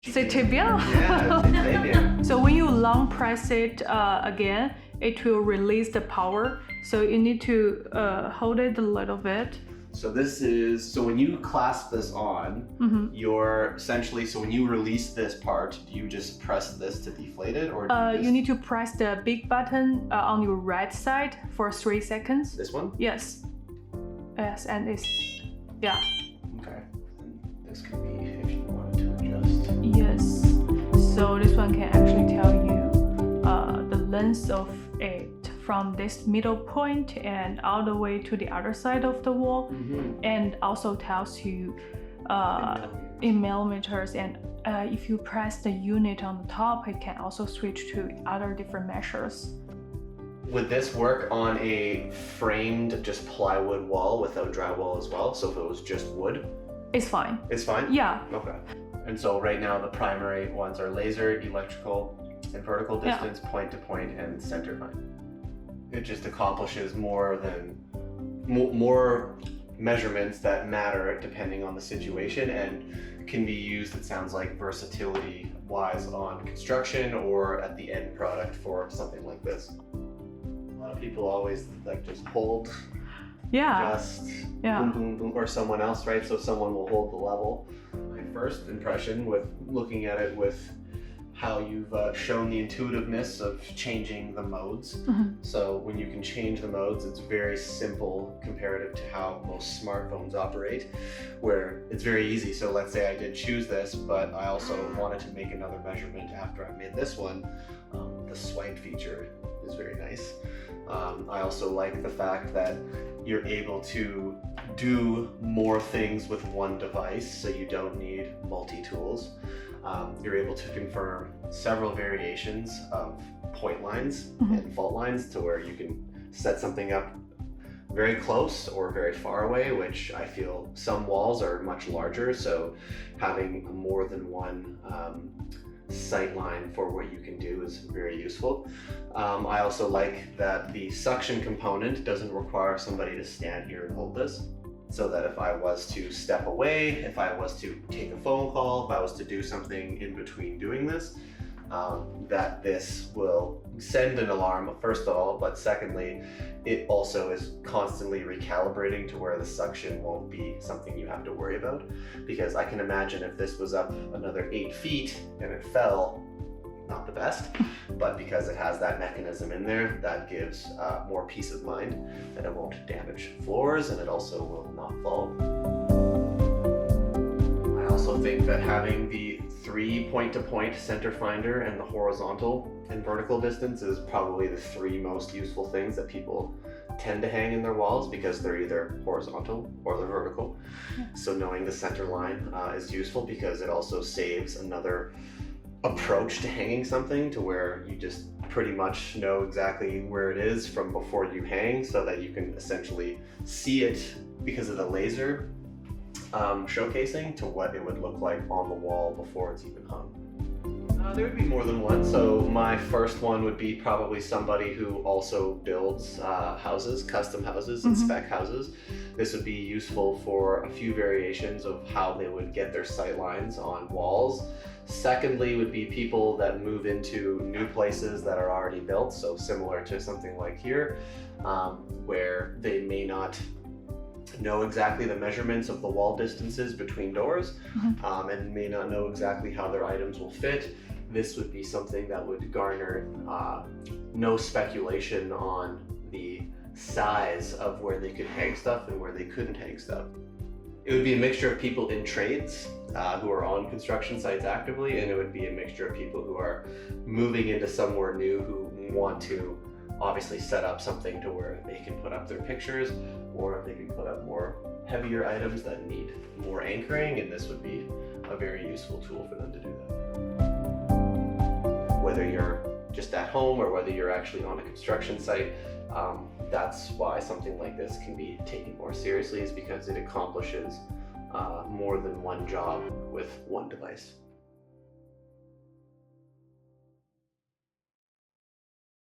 C'est très bien. Yeah, c'est très bien. So when you long press it again, it will release the power. So you need to hold it a little bit. So when you clasp this on, you're essentially, so when you release this part, do you just press this to deflate it, or you need to press the big button on your right side for 3 seconds. This one? Yes. Yes, and it's, yeah. Okay. And this could be if you wanted to adjust. Yes. So this one can actually tell you the length of it from this middle point and all the way to the other side of the wall, and also tells you in millimeters, and if you press the unit on the top, it can also switch to other different measures. Would this work on a framed just plywood wall without drywall as well? So if it was just wood? It's fine. It's fine? Yeah. Okay. And so right now the primary ones are laser, electrical, and vertical distance, point to point, and center find. It just accomplishes more measurements that matter depending on the situation, and can be used, it sounds like, versatility wise on construction or at the end product for something like this. A lot of people always like just hold, just boom, boom, boom, or someone else, right? So someone will hold the level. My first impression with looking at it with how you've shown the intuitiveness of changing the modes. So when you can change the modes, it's very simple comparative to how most smartphones operate, where it's very easy. So let's say I did choose this, but I also wanted to make another measurement after I made this one. The swipe feature is very nice. I also like the fact that you're able to do more things with one device, so you don't need multi-tools. You're able to confirm several variations of point lines and fault lines to where you can set something up very close or very far away, which I feel some walls are much larger, so having more than one sight line for what you can do is very useful. I also like that the suction component doesn't require somebody to stand here and hold this. So that if I was to step away, if I was to take a phone call, if I was to do something in between doing this, that this will send an alarm, first of all, but secondly, it also is constantly recalibrating to where the suction won't be something you have to worry about. Because I can imagine if this was up another 8 feet and it fell, not the best, but because it has that mechanism in there, that gives more peace of mind that it won't damage floors, and it also will not fall. I also think that having the 3 point-to-point center finder and the horizontal and vertical distance is probably the 3 most useful things that people tend to hang in their walls, because they're either horizontal or they're vertical. So knowing the center line is useful, because it also saves another approach to hanging something, to where you just pretty much know exactly where it is from before you hang, so that you can essentially see it because of the laser showcasing to what it would look like on the wall before it's even hung. There would be more than one. So my first one would be probably somebody who also builds houses, custom houses and spec houses. This would be useful for a few variations of how they would get their sight lines on walls. Secondly would be people that move into new places that are already built, so similar to something like here, where they may not know exactly the measurements of the wall distances between doors, and may not know exactly how their items will fit. This would be something that would garner no speculation on the size of where they could hang stuff and where they couldn't hang stuff. It would be a mixture of people in trades who are on construction sites actively, and it would be a mixture of people who are moving into somewhere new who want to obviously set up something to where they can put up their pictures, or if they can put up more heavier items that need more anchoring, and this would be a very useful tool for them to do that. Whether you're just at home or whether you're actually on a construction site, that's why something like this can be taken more seriously, is because it accomplishes more than one job with one device.